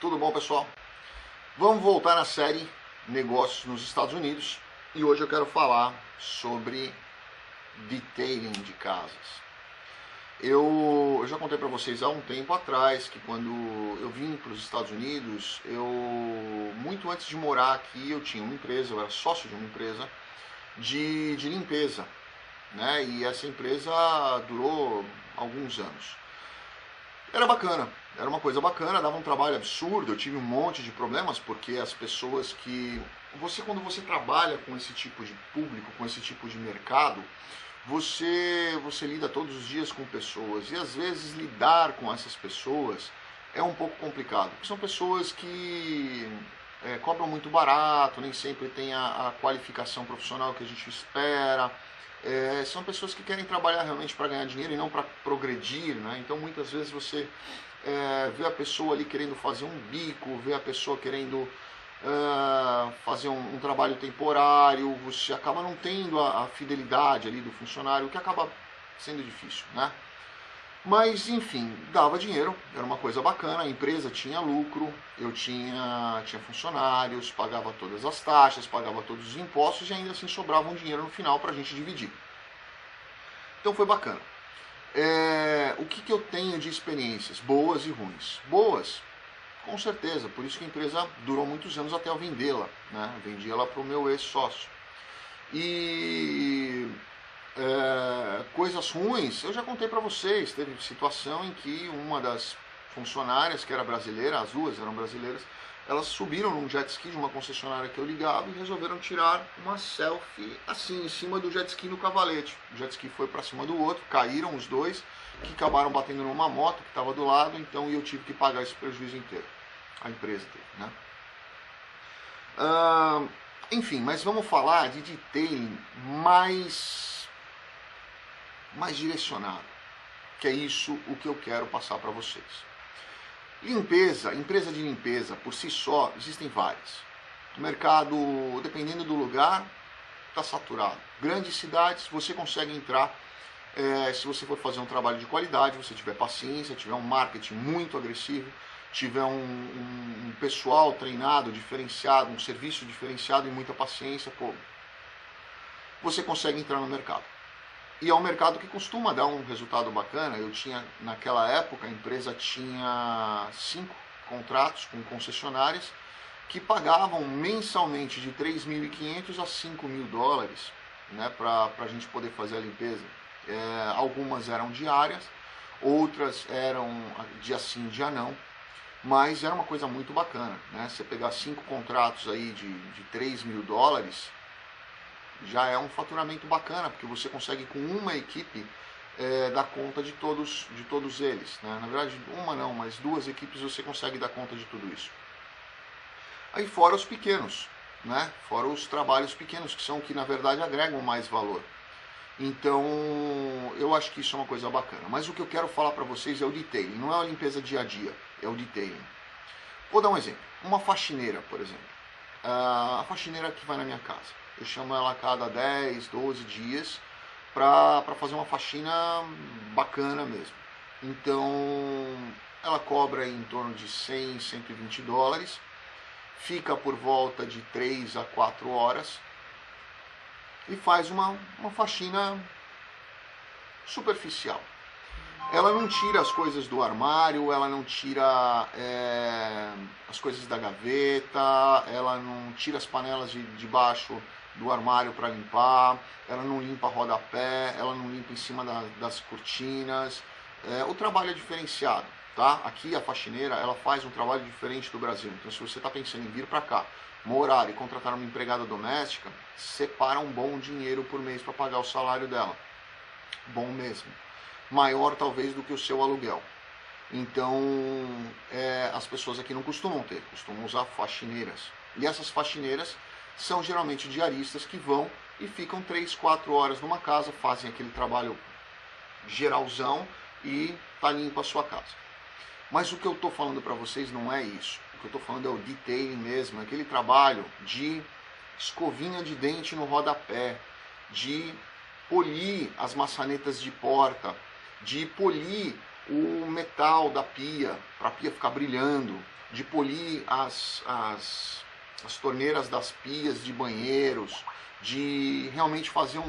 Tudo bom, pessoal? Vamos voltar na série Negócios nos Estados Unidos e hoje eu quero falar sobre detailing de casas. Eu já contei para vocês há um tempo atrás que quando eu vim para os Estados Unidos, muito antes de morar aqui, eu tinha uma empresa, eu era sócio de uma empresa de limpeza, né? E essa empresa durou alguns anos. Era bacana, era uma coisa bacana, dava um trabalho absurdo, eu tive um monte de problemas, porque as pessoas que... quando você trabalha com esse tipo de público, com esse tipo de mercado, você lida todos os dias com pessoas, e às vezes lidar com essas pessoas é um pouco complicado, porque são pessoas que cobram muito barato, nem sempre tem a qualificação profissional que a gente espera. São pessoas que querem trabalhar realmente para ganhar dinheiro e não para progredir, né? Então muitas vezes você vê a pessoa ali querendo fazer um bico, vê a pessoa querendo fazer um trabalho temporário, você acaba não tendo a fidelidade ali do funcionário, o que acaba sendo difícil, né? Mas enfim, dava dinheiro, era uma coisa bacana, a empresa tinha lucro, eu tinha funcionários, pagava todas as taxas, pagava todos os impostos e ainda assim sobrava um dinheiro no final para a gente dividir. Então foi bacana. O que eu tenho de experiências boas e ruins? Boas, com certeza, por isso que a empresa durou muitos anos até eu vendê-la, né? Vendi ela para o meu ex-sócio. E coisas ruins, eu já contei para vocês, teve situação em que uma das funcionárias, que era brasileira, as duas eram brasileiras, elas subiram num jet ski de uma concessionária que eu ligava e resolveram tirar uma selfie assim, em cima do jet ski no cavalete. O jet ski foi para cima do outro, caíram os dois, que acabaram batendo numa moto que estava do lado, então eu tive que pagar esse prejuízo inteiro. A empresa teve, né? Enfim, mas vamos falar de detailing mais direcionado, que é isso o que eu quero passar para vocês. Limpeza, empresa de limpeza, por si só, existem várias. O mercado, dependendo do lugar, está saturado. Grandes cidades, você consegue entrar, se você for fazer um trabalho de qualidade, você tiver paciência, tiver um marketing muito agressivo, tiver um pessoal treinado, diferenciado, um serviço diferenciado e muita paciência, você consegue entrar no mercado. E é um mercado que costuma dar um resultado bacana. Eu tinha, naquela época, a empresa tinha 5 contratos com concessionárias que pagavam mensalmente de 3.500 a 5.000 dólares, né, para a gente poder fazer a limpeza. Algumas eram diárias, outras eram dia sim, dia não, mas era uma coisa muito bacana, né? Você pegar 5 contratos aí de 3.000 dólares, já é um faturamento bacana, porque você consegue com uma equipe dar conta de todos eles, né? Na verdade, uma não, mas 2 equipes você consegue dar conta de tudo isso. Aí fora os pequenos, né? Fora os trabalhos pequenos, que são que na verdade agregam mais valor. Então, eu acho que isso é uma coisa bacana. Mas o que eu quero falar para vocês é o detailing, não é a limpeza dia a dia, é o detailing. Vou dar um exemplo, uma faxineira, por exemplo. A faxineira que vai na minha casa. Eu chamo ela a cada 10, 12 dias para fazer uma faxina bacana mesmo. Então, ela cobra em torno de 100, 120 dólares, fica por volta de 3 a 4 horas e faz uma faxina superficial. Ela não tira as coisas do armário, ela não tira as coisas da gaveta, ela não tira as panelas de baixo do armário para limpar, ela não limpa rodapé, ela não limpa em cima das cortinas. O trabalho é diferenciado, tá? Aqui a faxineira, ela faz um trabalho diferente do Brasil. Então, se você está pensando em vir para cá, morar e contratar uma empregada doméstica, separa um bom dinheiro por mês para pagar o salário dela. Bom mesmo. Maior talvez do que o seu aluguel. Então, as pessoas aqui não costumam usar faxineiras. E essas faxineiras são geralmente diaristas que vão e ficam 3, 4 horas numa casa, fazem aquele trabalho geralzão e tá limpa a sua casa. Mas o que eu estou falando para vocês não é isso. O que eu estou falando é o detailing mesmo, aquele trabalho de escovinha de dente no rodapé, de polir as maçanetas de porta, de polir o metal da pia, para a pia ficar brilhando, de polir as torneiras das pias de banheiros, de realmente fazer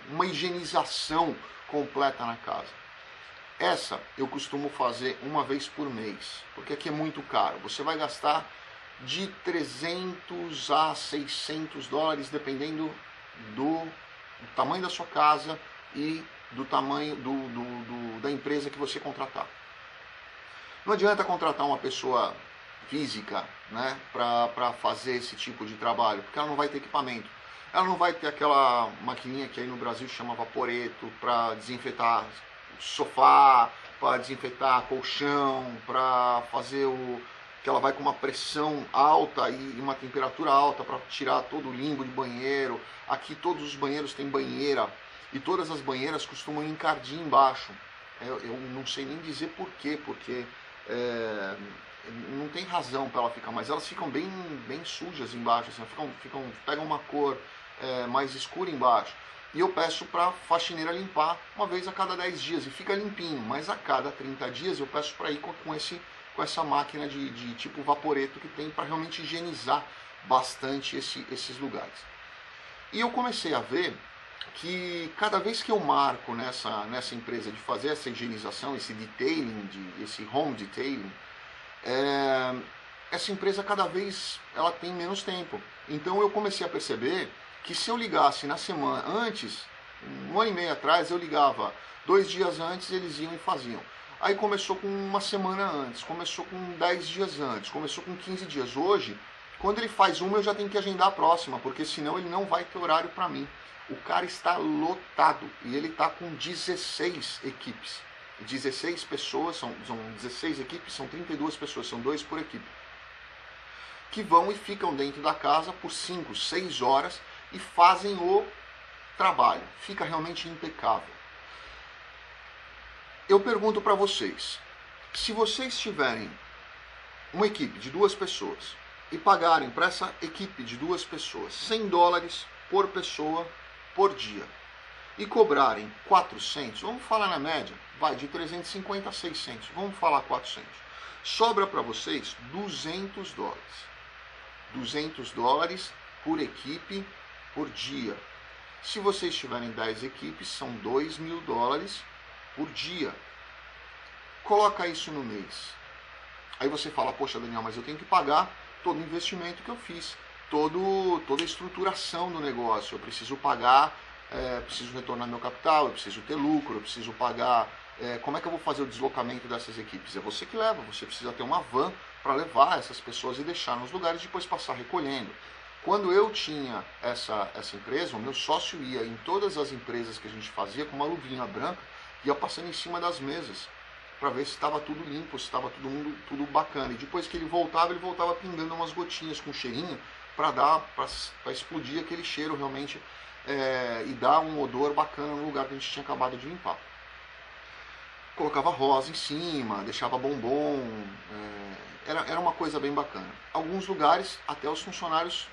uma higienização completa na casa. Essa eu costumo fazer uma vez por mês, porque aqui é muito caro. Você vai gastar de 300 a 600 dólares, dependendo do tamanho da sua casa e do tamanho da empresa que você contratar. Não adianta contratar uma pessoa física, né, para fazer esse tipo de trabalho, porque ela não vai ter equipamento. Ela não vai ter aquela maquininha que aí no Brasil chama vaporeto para desinfetar sofá, para desinfetar colchão, para fazer que ela vai com uma pressão alta e uma temperatura alta para tirar todo o limbo de banheiro. Aqui todos os banheiros têm banheira e todas as banheiras costumam encardir embaixo. Eu não sei nem dizer por quê, porque não tem razão para ela ficar, mas elas ficam bem sujas embaixo, assim, pegam uma cor mais escura embaixo. E eu peço para a faxineira limpar uma vez a cada 10 dias e fica limpinho, mas a cada 30 dias eu peço para ir com essa máquina de tipo vaporeto que tem para realmente higienizar bastante esses lugares. E eu comecei a ver que cada vez que eu marco nessa empresa de fazer essa higienização, esse detailing, esse home detailing, essa empresa cada vez ela tem menos tempo. Então eu comecei a perceber que se eu ligasse na semana antes, um ano e meio atrás, eu ligava 2 dias antes, eles iam e faziam. Aí começou com uma semana antes, começou com 10 dias antes, começou com 15 dias. Hoje, quando ele faz uma, eu já tenho que agendar a próxima, porque senão ele não vai ter horário para mim. O cara está lotado e ele está com 16 equipes. 16 pessoas, são 16 equipes, são 32 pessoas, são 2 por equipe. Que vão e ficam dentro da casa por 5, 6 horas e fazem o trabalho. Fica realmente impecável. Eu pergunto para vocês, se vocês tiverem uma equipe de 2 pessoas e pagarem para essa equipe de 2 pessoas 100 dólares por pessoa por dia e cobrarem 400, vamos falar na média, vai de 350 a 600, vamos falar 400, sobra para vocês 200 dólares. 200 dólares por equipe por dia. Se vocês tiverem 10 equipes, são 2.000 dólares por dia. Coloca isso no mês. Aí você fala, poxa Daniel, mas eu tenho que pagar todo o investimento que eu fiz, toda a estruturação do negócio, eu preciso pagar, preciso retornar meu capital, eu preciso ter lucro, eu preciso pagar, como é que eu vou fazer o deslocamento dessas equipes? É você que leva, você precisa ter uma van para levar essas pessoas e deixar nos lugares e depois passar recolhendo. Quando eu tinha essa empresa, o meu sócio ia em todas as empresas que a gente fazia com uma luvinha branca, ia passando em cima das mesas para ver se estava tudo limpo, se estava tudo bacana. E depois que ele voltava pingando umas gotinhas com cheirinho para explodir aquele cheiro realmente e dar um odor bacana no lugar que a gente tinha acabado de limpar. Colocava rosa em cima, deixava bombom, era uma coisa bem bacana. Alguns lugares até os funcionários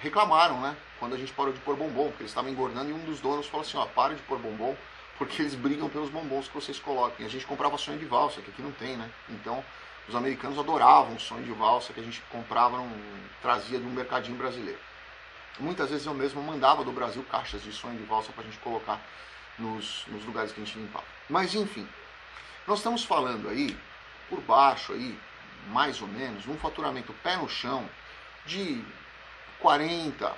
reclamaram, né? Quando a gente parou de pôr bombom, porque eles estavam engordando e um dos donos falou assim, ó, para de pôr bombom, porque eles brigam pelos bombons que vocês colocam. E a gente comprava sonho de valsa, que aqui não tem, né? Então, os americanos adoravam o sonho de valsa que a gente comprava, trazia de um mercadinho brasileiro. Muitas vezes eu mesmo mandava do Brasil caixas de sonho de valsa para a gente colocar nos lugares que a gente limpava. Mas enfim, nós estamos falando aí, por baixo aí, mais ou menos, num faturamento pé no chão de 40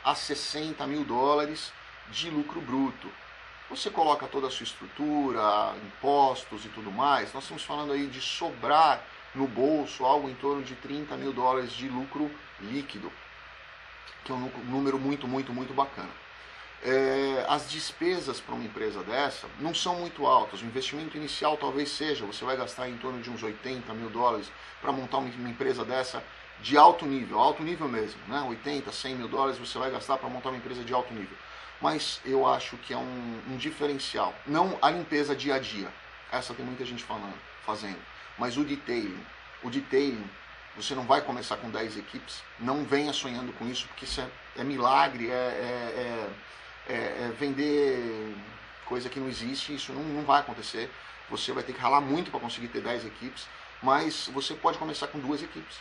a 60 mil dólares de lucro bruto. Você coloca toda a sua estrutura, impostos e tudo mais, nós estamos falando aí de sobrar no bolso algo em torno de 30 mil dólares de lucro líquido, que é um número muito, muito, muito bacana. As despesas para uma empresa dessa não são muito altas. O investimento inicial talvez seja, você vai gastar em torno de uns 80 mil dólares para montar uma empresa dessa de alto nível mesmo, né? 80, 100 mil dólares você vai gastar para montar uma empresa de alto nível. Mas eu acho que é um diferencial. Não a limpeza dia a dia, essa tem muita gente fazendo, mas o detailing, você não vai começar com 10 equipes, não venha sonhando com isso, porque isso é milagre, vender coisa que não existe, isso não vai acontecer. Você vai ter que ralar muito para conseguir ter 10 equipes. mas você pode começar com 2 equipes,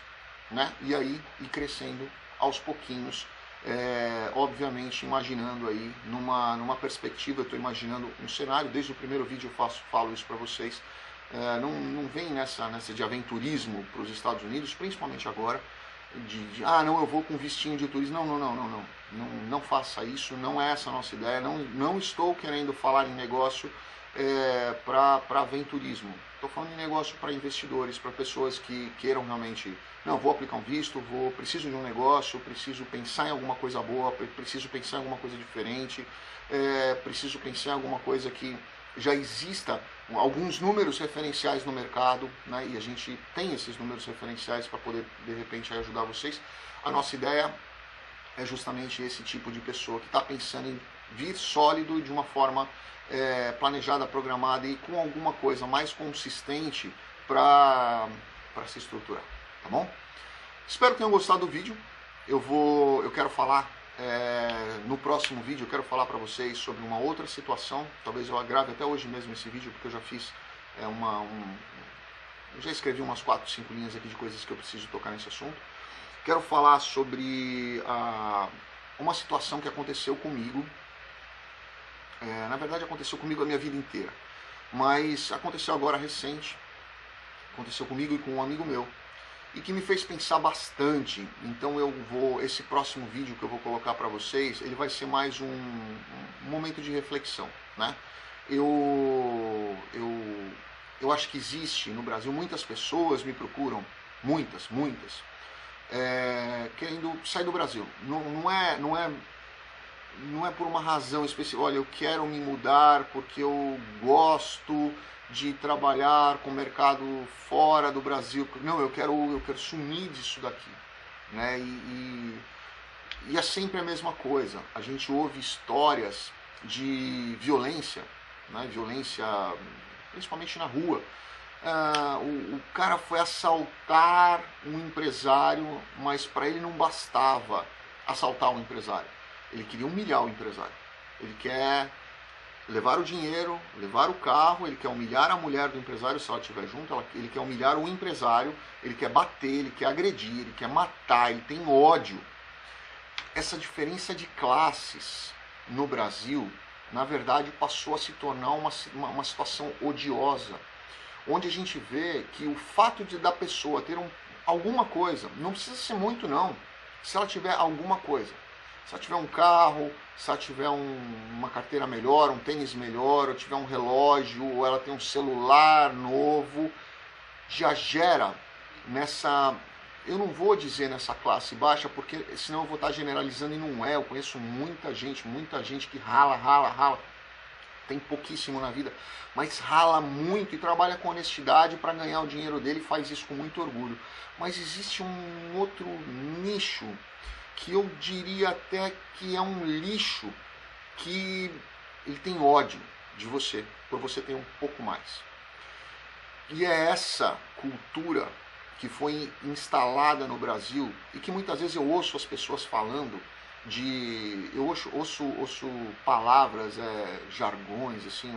né? E aí ir crescendo aos pouquinhos, obviamente imaginando aí numa perspectiva. Eu estou imaginando um cenário, desde o primeiro vídeo eu falo isso para vocês. Não vem nessa de aventurismo para os Estados Unidos, principalmente agora, não, eu vou com vestinho de turismo. Não faça isso, não é essa a nossa ideia. Não estou querendo falar em negócio para aventurismo. Estou falando em negócio para investidores, para pessoas que queiram realmente, não, vou aplicar um visto, preciso de um negócio, preciso pensar em alguma coisa boa, preciso pensar em alguma coisa diferente, preciso pensar em alguma coisa que já exista alguns números referenciais no mercado, né? E a gente tem esses números referenciais para poder, de repente, ajudar vocês. A nossa ideia é justamente esse tipo de pessoa que está pensando em vir sólido de uma forma planejada, programada e com alguma coisa mais consistente para se estruturar, tá bom? Espero que tenham gostado do vídeo. Eu quero falar no próximo vídeo, eu quero falar para vocês sobre uma outra situação. Talvez eu grave até hoje mesmo esse vídeo, porque eu já fiz eu já escrevi umas 4, 5 linhas aqui de coisas que eu preciso tocar nesse assunto. Quero falar sobre uma situação que aconteceu comigo. Na verdade aconteceu comigo a minha vida inteira, mas aconteceu agora recente, aconteceu comigo e com um amigo meu, e que me fez pensar bastante. Então esse próximo vídeo que eu vou colocar para vocês, ele vai ser mais um momento de reflexão, né? Eu acho que existe no Brasil, muitas pessoas me procuram, muitas, querendo sair do Brasil. Não é por uma razão específica. Olha, eu quero me mudar porque eu gosto de trabalhar com o mercado fora do Brasil. Não, eu quero sumir disso daqui, né? E é sempre a mesma coisa. A gente ouve histórias de violência, né? Violência principalmente na rua. O cara foi assaltar um empresário, mas para ele não bastava assaltar um empresário. Ele queria humilhar o empresário. Ele quer levar o dinheiro, levar o carro, ele quer humilhar a mulher do empresário se ela estiver junto, ele quer humilhar o empresário, ele quer bater, ele quer agredir, ele quer matar, ele tem ódio. Essa diferença de classes no Brasil, na verdade, passou a se tornar uma situação odiosa, onde a gente vê que o fato da pessoa ter alguma coisa, não precisa ser muito não, se ela tiver alguma coisa, se ela tiver um carro, se ela tiver uma carteira melhor, um tênis melhor, ou tiver um relógio, ou ela tem um celular novo, já gera nessa, eu não vou dizer nessa classe baixa, porque senão eu vou estar generalizando e não é. Eu conheço muita gente que rala, tem pouquíssimo na vida, mas rala muito e trabalha com honestidade para ganhar o dinheiro dele e faz isso com muito orgulho. Mas existe um outro nicho que eu diria até que é um lixo, que ele tem ódio de você, por você ter um pouco mais. E é essa cultura que foi instalada no Brasil e que muitas vezes eu ouço as pessoas falando eu ouço palavras, jargões, assim,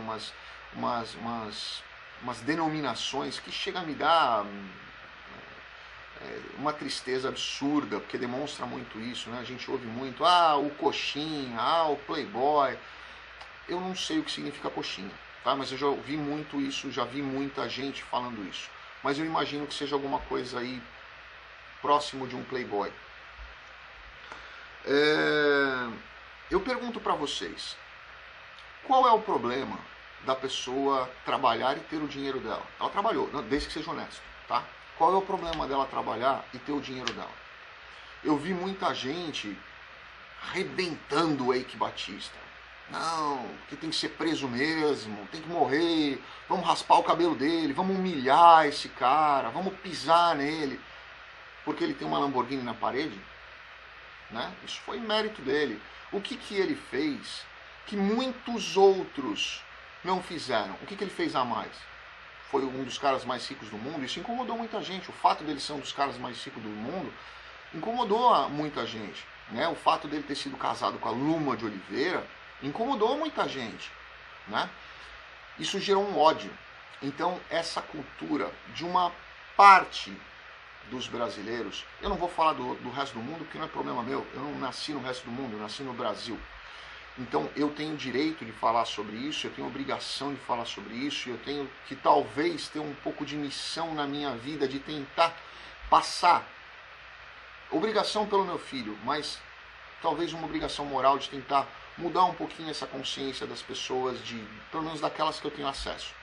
umas denominações que chega a me dar uma tristeza absurda, porque demonstra muito isso, né? A gente ouve muito, o coxinha, o playboy. Eu não sei o que significa coxinha, tá? Mas eu já ouvi muito isso, já vi muita gente falando isso. Mas eu imagino que seja alguma coisa aí próximo de um playboy. Eu pergunto para vocês, qual é o problema da pessoa trabalhar e ter o dinheiro dela? Ela trabalhou, desde que seja honesto, tá? Qual é o problema dela trabalhar e ter o dinheiro dela? Eu vi muita gente arrebentando o Eike Batista. Não, que tem que ser preso mesmo, tem que morrer, vamos raspar o cabelo dele, vamos humilhar esse cara, vamos pisar nele, porque ele tem uma Lamborghini na parede, né? Isso foi mérito dele. O que ele fez que muitos outros não fizeram? O que ele fez a mais? Foi um dos caras mais ricos do mundo. Isso incomodou muita gente. O fato dele ser um dos caras mais ricos do mundo incomodou muita gente, né? O fato dele ter sido casado com a Luma de Oliveira incomodou muita gente, né? Isso gerou um ódio. Então essa cultura de uma parte dos brasileiros, eu não vou falar do resto do mundo, porque não é problema meu, eu não nasci no resto do mundo, eu nasci no Brasil. Então eu tenho direito de falar sobre isso, eu tenho obrigação de falar sobre isso, eu tenho que talvez ter um pouco de missão na minha vida de tentar passar, obrigação pelo meu filho, mas talvez uma obrigação moral de tentar mudar um pouquinho essa consciência das pessoas, pelo menos daquelas que eu tenho acesso.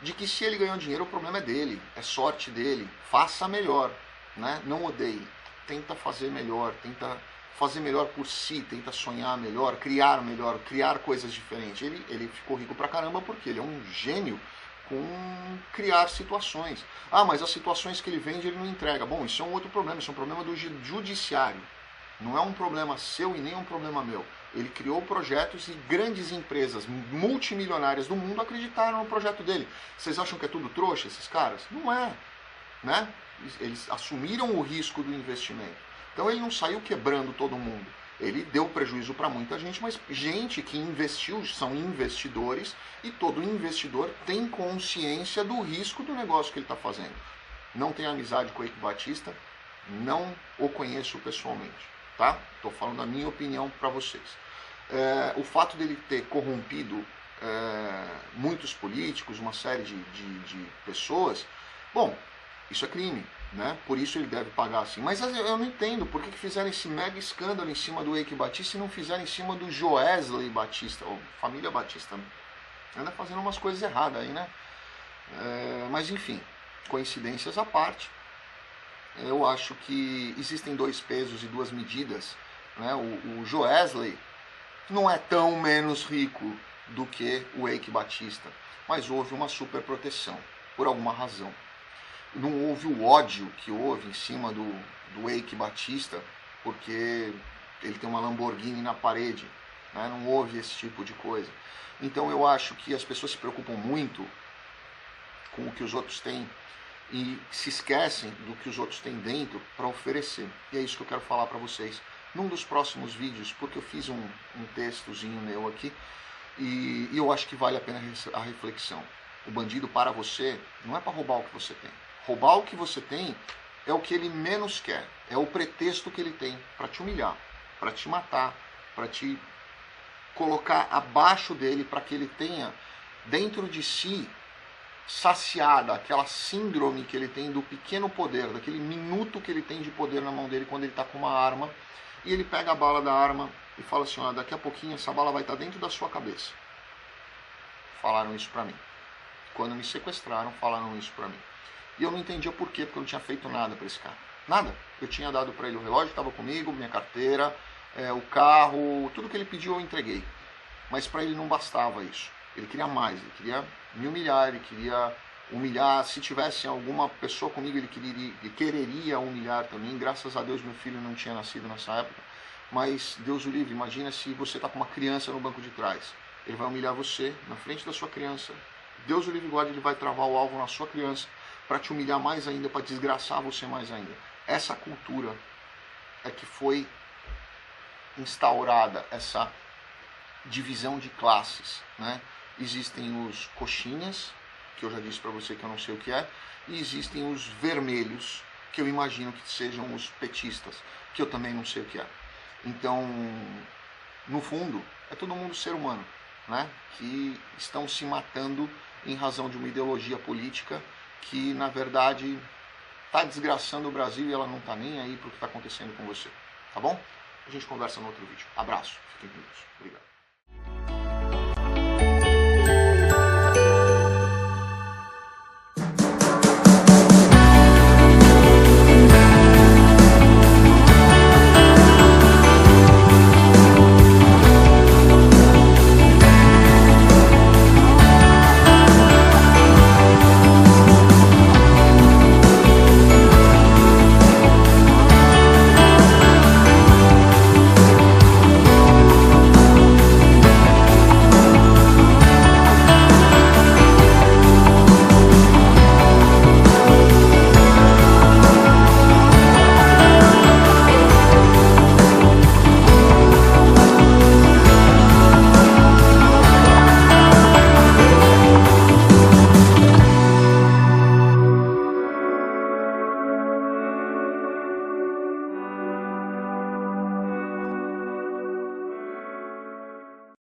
De que se ele ganhou dinheiro, o problema é dele, é sorte dele, faça melhor, né? Não odeie, tenta fazer melhor, tenta fazer melhor por si, tenta sonhar melhor, criar coisas diferentes. Ele ficou rico pra caramba porque ele é um gênio com criar situações. Ah, mas as situações que ele vende ele não entrega. Bom, isso é um outro problema, isso é um problema do judiciário. Não é um problema seu e nem um problema meu. Ele criou projetos e grandes empresas multimilionárias do mundo acreditaram no projeto dele. Vocês acham que é tudo trouxa, esses caras? Não é, né? Eles assumiram o risco do investimento. Então ele não saiu quebrando todo mundo. Ele deu prejuízo para muita gente, mas gente que investiu, são investidores, e todo investidor tem consciência do risco do negócio que ele está fazendo. Não tenho amizade com o Eike Batista, não o conheço pessoalmente, tá? Estou falando a minha opinião para vocês. O fato dele ter corrompido muitos políticos, uma série de pessoas, bom, isso é crime, né? Por isso ele deve pagar assim. Mas eu não entendo por que fizeram esse mega escândalo em cima do Eike Batista e não fizeram em cima do Joesley Batista, ou família Batista, né? Anda fazendo umas coisas erradas aí, né? Mas enfim, coincidências à parte, eu acho que existem dois pesos e duas medidas, né? O Joesley não é tão menos rico do que o Eike Batista, mas houve uma super proteção, por alguma razão. Não houve o ódio que houve em cima do Eike Batista, porque ele tem uma Lamborghini na parede, né? Não houve esse tipo de coisa. Então eu acho que as pessoas se preocupam muito com o que os outros têm e se esquecem do que os outros têm dentro para oferecer. E é isso que eu quero falar para vocês num dos próximos vídeos, porque eu fiz um textozinho meu aqui e eu acho que vale a pena a reflexão. O bandido para você não é para roubar o que você tem. Roubar o que você tem é o que ele menos quer, é o pretexto que ele tem para te humilhar, para te matar, para te colocar abaixo dele, para que ele tenha dentro de si saciada aquela síndrome que ele tem do pequeno poder, daquele minuto que ele tem de poder na mão dele quando ele está com uma arma, e ele pega a bala da arma e fala assim, ó, daqui a pouquinho essa bala vai estar dentro da sua cabeça. Falaram isso pra mim. Quando me sequestraram, falaram isso pra mim. E eu não entendia por quê, porque eu não tinha feito nada pra esse cara. Nada. Eu tinha dado pra ele o relógio, estava comigo, minha carteira, o carro, tudo que ele pediu eu entreguei. Mas pra ele não bastava isso. Ele queria mais, ele queria me humilhar, ele queria humilhar. Se tivesse alguma pessoa comigo, ele quereria humilhar também. Graças a Deus meu filho não tinha nascido nessa época. Mas Deus o livre, imagina se você está com uma criança no banco de trás. Ele vai humilhar você na frente da sua criança. Deus o livre guarde, ele vai travar o alvo na sua criança para te humilhar mais ainda, para desgraçar você mais ainda. Essa cultura é que foi instaurada, essa divisão de classes, né? Existem os coxinhas, que eu já disse para você que eu não sei o que é, e existem os vermelhos, que eu imagino que sejam os petistas, que eu também não sei o que é. Então, no fundo, é todo mundo ser humano, né? Que estão se matando em razão de uma ideologia política que, na verdade, está desgraçando o Brasil e ela não está nem aí para o que está acontecendo com você, tá bom? A gente conversa no outro vídeo. Abraço, fiquem com Deus. Obrigado.